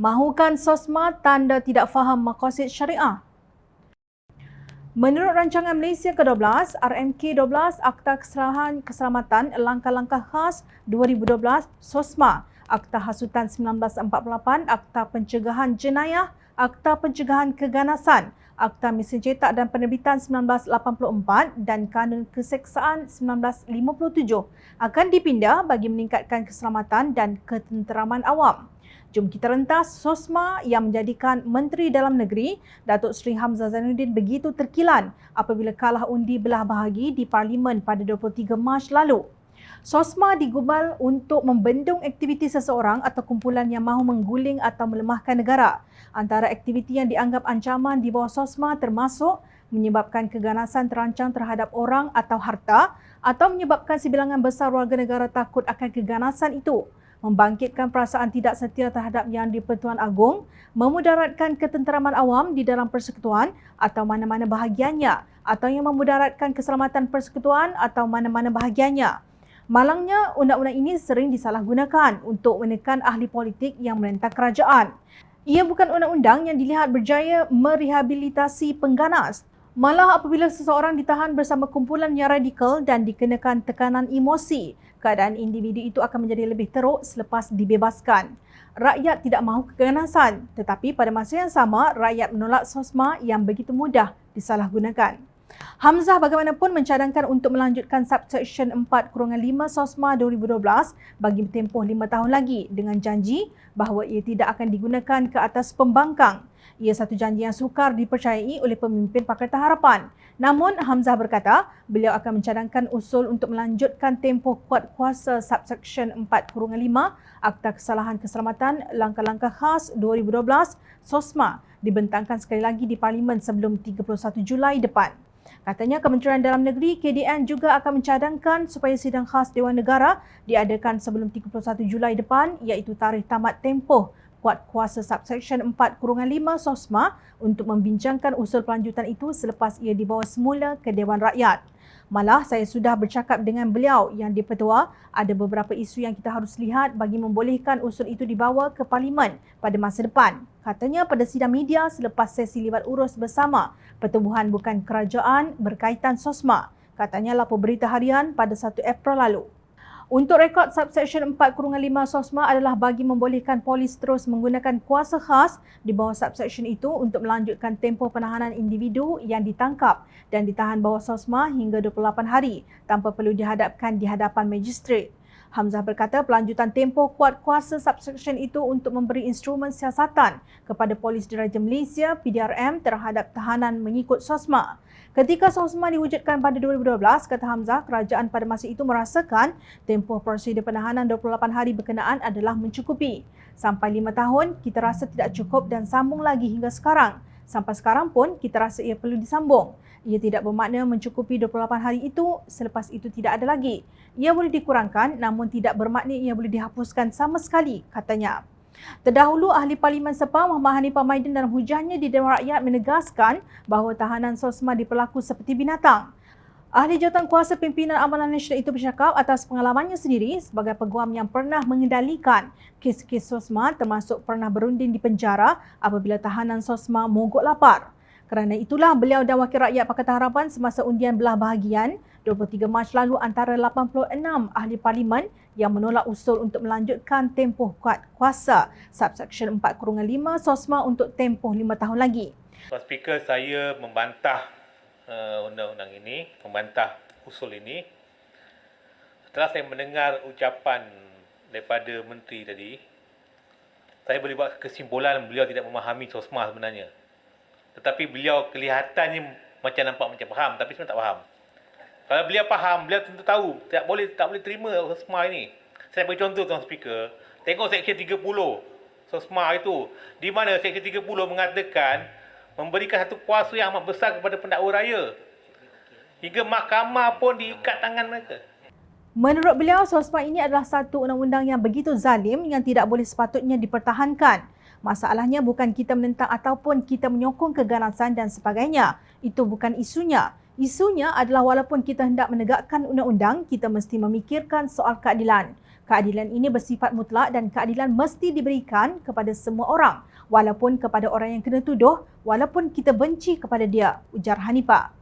Mahukan SOSMA tanda tidak faham maqasid syariah? Menurut Rancangan Malaysia ke-12, RMK-12 Akta Keselamatan Langkah-Langkah Khas 2012, SOSMA, Akta Hasutan 1948, Akta Pencegahan Jenayah, Akta Pencegahan Keganasan, Akta Mesin Cetak dan Penerbitan 1984 dan Kanun Keseksaan 1957 akan dipindah bagi meningkatkan keselamatan dan ketenteraman awam. Jom kita rentas SOSMA yang menjadikan Menteri Dalam Negeri Datuk Seri Hamzah Zainuddin begitu terkilan apabila kalah undi belah bahagi di Parlimen pada 23 Mac lalu. SOSMA digubal untuk membendung aktiviti seseorang atau kumpulan yang mahu mengguling atau melemahkan negara. Antara aktiviti yang dianggap ancaman di bawah SOSMA termasuk menyebabkan keganasan terancang terhadap orang atau harta atau menyebabkan sebilangan besar warga negara takut akan keganasan itu, membangkitkan perasaan tidak setia terhadap Yang di-Pertuan Agong, memudaratkan ketenteraman awam di dalam persekutuan atau mana-mana bahagiannya, atau yang memudaratkan keselamatan persekutuan atau mana-mana bahagiannya. Malangnya, undang-undang ini sering disalahgunakan untuk menekan ahli politik yang menentang kerajaan. Ia bukan undang-undang yang dilihat berjaya merehabilitasi pengganas. Malah apabila seseorang ditahan bersama kumpulan yang radikal dan dikenakan tekanan emosi, keadaan individu itu akan menjadi lebih teruk selepas dibebaskan. Rakyat tidak mahu keganasan, tetapi pada masa yang sama, rakyat menolak SOSMA yang begitu mudah disalahgunakan. Hamzah bagaimanapun mencadangkan untuk melanjutkan Subsection 4-5 SOSMA 2012 bagi tempoh 5 tahun lagi dengan janji bahawa ia tidak akan digunakan ke atas pembangkang. Ia satu janji yang sukar dipercayai oleh pemimpin Pakatan Harapan. Namun, Hamzah berkata beliau akan mencadangkan usul untuk melanjutkan tempoh kuat kuasa Subsection 4-5 Akta Keselamatan Langkah-Langkah Khas 2012 SOSMA dibentangkan sekali lagi di Parlimen sebelum 31 Julai depan. Katanya Kementerian Dalam Negeri KDN juga akan mencadangkan supaya sidang khas Dewan Negara diadakan sebelum 31 Julai depan iaitu tarikh tamat tempoh kuat kuasa Subsection 4-5 SOSMA untuk membincangkan usul pelanjutan itu selepas ia dibawa semula ke Dewan Rakyat. Malah saya sudah bercakap dengan beliau yang di-Pertua, ada beberapa isu yang kita harus lihat bagi membolehkan usul itu dibawa ke Parlimen pada masa depan. Katanya pada sidang media selepas sesi libat urus bersama Pertubuhan Bukan Kerajaan berkaitan SOSMA. Katanya lapor berita harian pada 1 April lalu. Untuk rekod Subsection 4-5 SOSMA adalah bagi membolehkan polis terus menggunakan kuasa khas di bawah subsection itu untuk melanjutkan tempoh penahanan individu yang ditangkap dan ditahan bawah SOSMA hingga 28 hari tanpa perlu dihadapkan di hadapan magistrate. Hamzah berkata pelanjutan tempoh kuat kuasa subsection itu untuk memberi instrumen siasatan kepada Polis Diraja Malaysia PDRM terhadap tahanan mengikut SOSMA. Ketika SOSMA diwujudkan pada 2012, kata Hamzah, kerajaan pada masa itu merasakan tempoh prosedur penahanan 28 hari berkenaan adalah mencukupi. Sampai 5 tahun, kita rasa tidak cukup dan sambung lagi hingga sekarang. Sampai sekarang pun, kita rasa ia perlu disambung. Ia tidak bermakna mencukupi 28 hari itu, selepas itu tidak ada lagi. Ia boleh dikurangkan namun tidak bermakna ia boleh dihapuskan sama sekali, katanya. Terdahulu, Ahli Parlimen Sepang Muhammad Hanifah Maidin dalam hujahnya di Dewan Rakyat menegaskan bahawa tahanan SOSMA diperlaku seperti binatang. Ahli Jawatan Kuasa Pimpinan Amalan Nasional itu bercakap atas pengalamannya sendiri sebagai peguam yang pernah mengendalikan kes-kes SOSMA termasuk pernah berunding di penjara apabila tahanan SOSMA mogok lapar. Kerana itulah beliau dan Wakil Rakyat Pakatan Harapan semasa undian belah bahagian 23 Mac lalu antara 86 ahli parlimen yang menolak usul untuk melanjutkan tempoh kuat kuasa Subsection 4-5 SOSMA untuk tempoh 5 tahun lagi. Tuan Speaker, saya membantah undang-undang ini, membantah usul ini. Setelah saya mendengar ucapan daripada Menteri tadi, saya boleh buat kesimpulan beliau tidak memahami SOSMA sebenarnya. Tetapi beliau kelihatannya macam nampak macam faham, tapi sebenarnya tak faham. Kalau beliau faham, beliau tentu tahu tak boleh terima SOSMA ini. Saya bagi contoh, Tuan Speaker. Tengok Seksyen 30 SOSMA itu. Di mana Seksyen 30 mengatakan memberikan satu kuasa yang amat besar kepada pendakwa raya. Hingga mahkamah pun diikat tangan mereka. Menurut beliau, SOSMA ini adalah satu undang-undang yang begitu zalim yang tidak boleh sepatutnya dipertahankan. Masalahnya bukan kita menentang ataupun kita menyokong keganasan dan sebagainya. Itu bukan isunya. Isunya adalah walaupun kita hendak menegakkan undang-undang, kita mesti memikirkan soal keadilan. Keadilan ini bersifat mutlak dan keadilan mesti diberikan kepada semua orang, walaupun kepada orang yang kena tuduh, walaupun kita benci kepada dia, ujar Hanifah.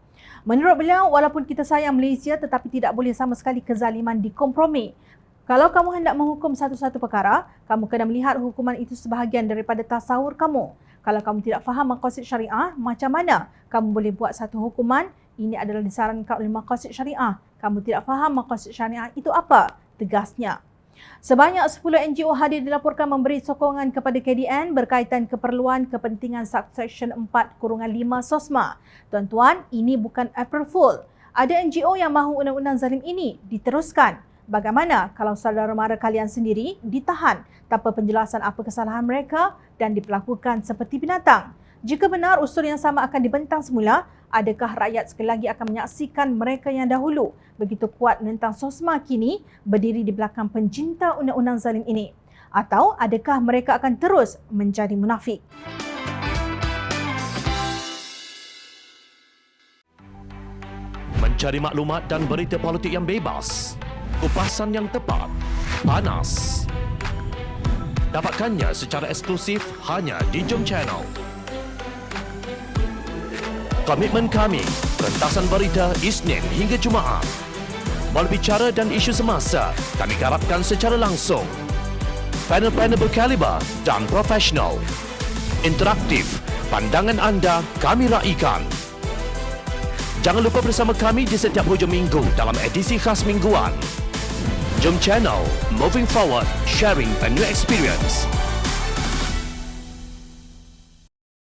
Menurut beliau, walaupun kita sayang Malaysia tetapi tidak boleh sama sekali kezaliman dikompromi. Kalau kamu hendak menghukum satu-satu perkara, kamu kena melihat hukuman itu sebahagian daripada tasawur kamu. Kalau kamu tidak faham maqasid syariah, macam mana kamu boleh buat satu hukuman? Ini adalah disarankan oleh maqasid syariah. Kamu tidak faham maqasid syariah itu apa? Tegasnya. Sebanyak 10 NGO hadir dilaporkan memberi sokongan kepada KDN berkaitan keperluan kepentingan Subsection 4-5 SOSMA. Tuan-tuan, ini bukan April Fool. Ada NGO yang mahu undang-undang zalim ini diteruskan. Bagaimana kalau saudara mara kalian sendiri ditahan tanpa penjelasan apa kesalahan mereka dan diperlakukan seperti binatang? Jika benar usul yang sama akan dibentang semula, adakah rakyat sekali lagi akan menyaksikan mereka yang dahulu begitu kuat menentang SOSMA kini berdiri di belakang pencinta undang-undang zalim ini? Atau adakah mereka akan terus menjadi munafik? Mencari maklumat dan berita politik yang bebas, kupasan yang tepat, panas. Dapatkannya secara eksklusif hanya di Jom Channel. Komitmen kami, rentasan berita Isnin hingga Jumaat. Melalui cara dan isu semasa, kami garapkan secara langsung. Panel-panel berkaliber dan profesional. Interaktif, pandangan anda kami raikan. Jangan lupa bersama kami di setiap hujung minggu dalam edisi khas mingguan. Jom Channel, moving forward, sharing a new experience.